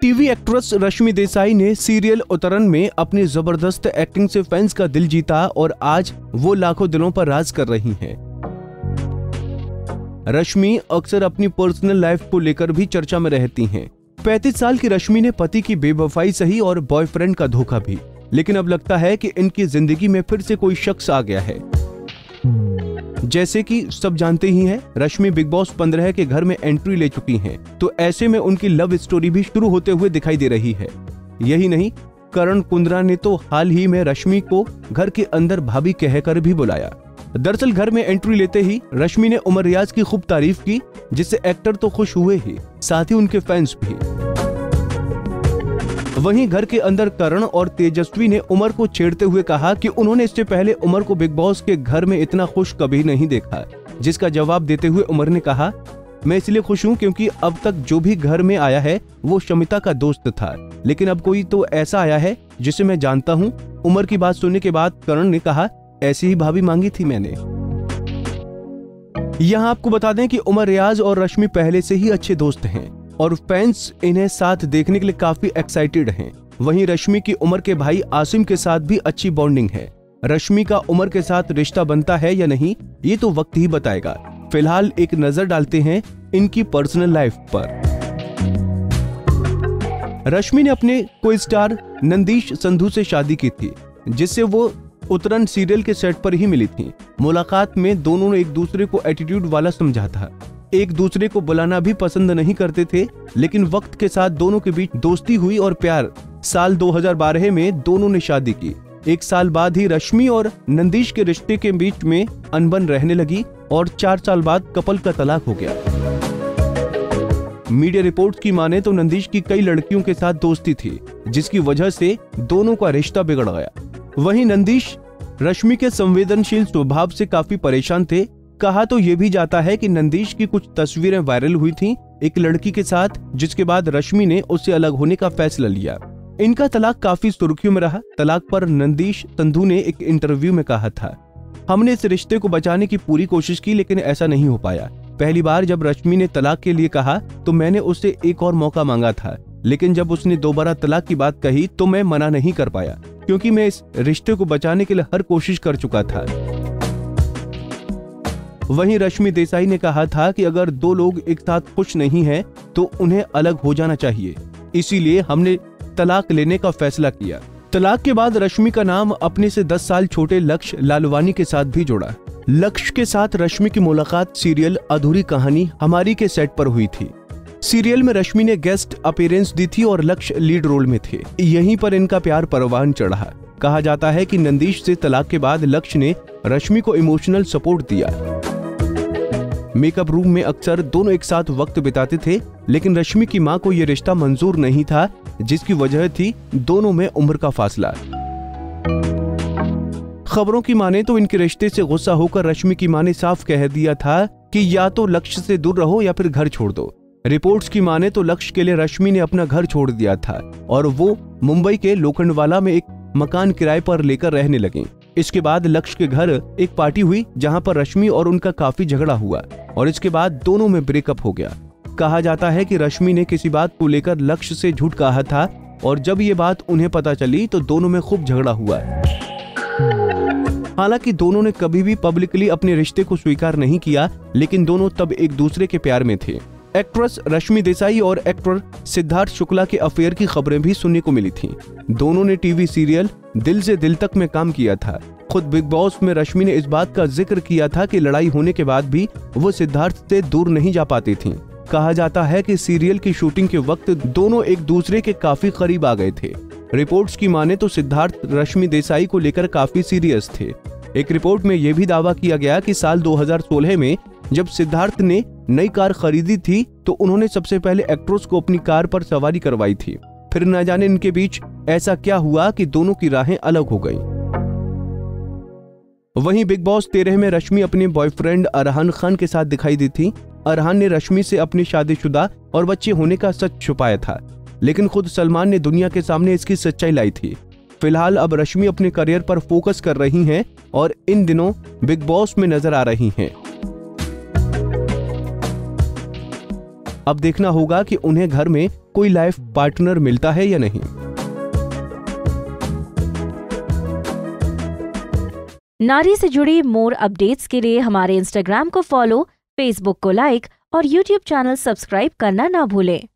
TV actress Rashmi Desai ने serial उतरन में अपनी जबरदस्त एक्टिंग से फैंस का दिल जीता और आज वो लाखों दिलों पर राज कर रही हैं। रश्मि अक्सर अपनी पर्सनल लाइफ को लेकर भी चर्चा में रहती हैं। 35 साल की रश्मि ने पति की बेवफाई सही और बॉयफ्रेंड का धोखा भी, लेकिन अब लगता है कि इनकी जिंदगी में फिर से कोई शख्स आ गया है। जैसे कि सब जानते ही हैं, रश्मि बिग बॉस 15 के घर में एंट्री ले चुकी हैं, तो ऐसे में उनकी लव स्टोरी भी शुरू होते हुए दिखाई दे रही है। यही नहीं, करण कुंद्रा ने तो हाल ही में रश्मि को घर के अंदर भाभी कहकर भी बुलाया। दरअसल घर में एंट्री लेते ही रश्मि ने उमर रियाज की खूब तारीफ की, जिससे एक्टर तो खुश हुए ही, साथ ही उनके फैंस भी। वहीं घर के अंदर करण और तेजस्वी ने उमर को छेड़ते हुए कहा कि उन्होंने इससे पहले उमर को बिग बॉस के घर में इतना खुश कभी नहीं देखा, जिसका जवाब देते हुए उमर ने कहा, मैं इसलिए खुश हूँ क्योंकि अब तक जो भी घर में आया है वो शमिता का दोस्त था, लेकिन अब कोई तो ऐसा आया है जिसे मैं जानता हूँ। उमर की बात सुनने के बाद करण ने कहा, ऐसी ही भाभी मांगी थी मैंने। यहाँ आपको बता दें कि उमर रियाज और रश्मि पहले से ही अच्छे दोस्त हैं और फैंस इन्हें साथ देखने के लिए काफी एक्साइटेड हैं। वहीं रश्मि की उमर के भाई आसिम के साथ भी अच्छी बॉन्डिंग है। रश्मि का उमर के साथ रिश्ता बनता है या नहीं, ये तो वक्त ही बताएगा। फिलहाल एक नजर डालते हैं इनकी पर्सनल लाइफ पर। रश्मि ने अपने को स्टार नंदीश संधू से शादी की थी, जिससे वो उतरन सीरियल के सेट पर ही मिली थी। मुलाकात में दोनों ने एक दूसरे को एटीट्यूड वाला समझा था, एक दूसरे को बुलाना भी पसंद नहीं करते थे, लेकिन वक्त के साथ दोनों के बीच दोस्ती हुई और प्यार। साल 2012 में दोनों ने शादी की। 1 साल बाद ही रश्मि और नंदीश के रिश्ते के बीच में अनबन रहने लगी और 4 साल बाद कपल का तलाक हो गया। मीडिया रिपोर्ट्स की माने तो नंदीश की कई लड़कियों के साथ दोस्ती थी, जिसकी वजह से दोनों का रिश्ता बिगड़ गया। वहीं नंदीश रश्मि के संवेदनशील स्वभाव से काफी परेशान थे। कहा तो ये भी जाता है कि नंदीश की कुछ तस्वीरें वायरल हुई थीं एक लड़की के साथ, जिसके बाद रश्मि ने उससे अलग होने का फैसला लिया। इनका तलाक काफी सुर्खियों में रहा। तलाक पर नंदीश संधू ने एक इंटरव्यू में कहा था, हमने इस रिश्ते को बचाने की पूरी कोशिश की, लेकिन ऐसा नहीं हो पाया। पहली बार जब रश्मि ने तलाक के लिए कहा तो मैंने उससे एक और मौका मांगा था, लेकिन जब उसने दोबारा तलाक की बात कही तो मैं मना नहीं कर पाया, क्योंकि मैं इस रिश्ते को बचाने के लिए हर कोशिश कर चुका था। वहीं रश्मि देसाई ने कहा था कि अगर 2 लोग एक साथ खुश नहीं हैं तो उन्हें अलग हो जाना चाहिए, इसीलिए हमने तलाक लेने का फैसला किया। तलाक के बाद रश्मि का नाम अपने से 10 साल छोटे लक्ष्य लालवानी के साथ भी जोड़ा। लक्ष्य के साथ रश्मि की मुलाकात सीरियल अधूरी कहानी हमारी के सेट पर हुई थी। सीरियल में रश्मि ने गेस्ट अपीयरेंस दी थी और लक्ष्य लीड रोल में थे। यहीं पर इनका प्यार परवान चढ़ा। कहा जाता है कि नंदीश से तलाक के बाद लक्ष्य ने रश्मि को इमोशनल सपोर्ट दिया। मेकअप रूम में अक्सर दोनों एक साथ वक्त बिताते थे, लेकिन रश्मि की मां को यह रिश्ता मंजूर नहीं था, जिसकी वजह थी दोनों में उम्र का फासला। खबरों की माने तो इनके रिश्ते से गुस्सा होकर रश्मि की मां ने साफ कह दिया था कि या तो लक्ष्य से दूर रहो या फिर घर छोड़ दो। रिपोर्ट्स की माने तो लक्ष्य के लिए रश्मि ने अपना घर छोड़ दिया था और वो मुंबई के लोखंडवाला में एक मकान किराए पर लेकर रहने लगे। इसके बाद लक्ष्य के घर एक पार्टी हुई, जहां पर रश्मि और उनका काफी झगड़ा हुआ और इसके बाद दोनों में ब्रेकअप हो गया। कहा जाता है कि रश्मि ने किसी बात को लेकर लक्ष्य से झूठ कहा था और जब ये बात उन्हें पता चली तो दोनों में खूब झगड़ा हुआ। हालांकि दोनों ने कभी भी पब्लिकली अपने रिश्ते को स्वीकार नहीं किया, लेकिन दोनों तब एक दूसरे के प्यार में थे। एक्ट्रेस रश्मि देसाई और एक्टर सिद्धार्थ शुक्ला के अफेयर की खबरें भी सुनने को मिली थीं। दोनों ने टीवी सीरियल दिल से दिल तक में काम किया था। खुद बिग बॉस में रश्मि ने इस बात का जिक्र किया था कि लड़ाई होने के बाद भी वो सिद्धार्थ से दूर नहीं जा पाती थीं। कहा जाता है कि सीरियल की शूटिंग के वक्त दोनों एक दूसरे के काफी करीब आ गए थे। रिपोर्ट्स की माने तो सिद्धार्थ रश्मि देसाई को लेकर काफी सीरियस थे। एक रिपोर्ट में यह भी दावा किया गया कि साल 2016 में जब सिद्धार्थ ने नई कार खरीदी थी तो उन्होंने सबसे पहले एक्ट्रेस को अपनी कार पर सवारी करवाई थी। फिर न जाने इनके बीच ऐसा क्या हुआ कि दोनों की राहें अलग हो गईं। वहीं बिग बॉस 13 में रश्मि अपने बॉयफ्रेंड अरहान खान के साथ दिखाई दी थी। अरहान ने रश्मि से अपनी शादीशुदा और बच्चे होने का सच छुपाया था, लेकिन खुद सलमान ने दुनिया के सामने इसकी सच्चाई लाई थी। फिलहाल अब रश्मि अपने करियर पर फोकस कर रही हैं और इन दिनों बिग बॉस में नजर आ रही हैं। अब देखना होगा कि उन्हें घर में कोई लाइफ पार्टनर मिलता है या नहीं। नारी से जुड़ी मोर अपडेट्स के लिए हमारे इंस्टाग्राम को फॉलो, फेसबुक को लाइक और यूट्यूब चैनल सब्सक्राइब करना ना भूलें।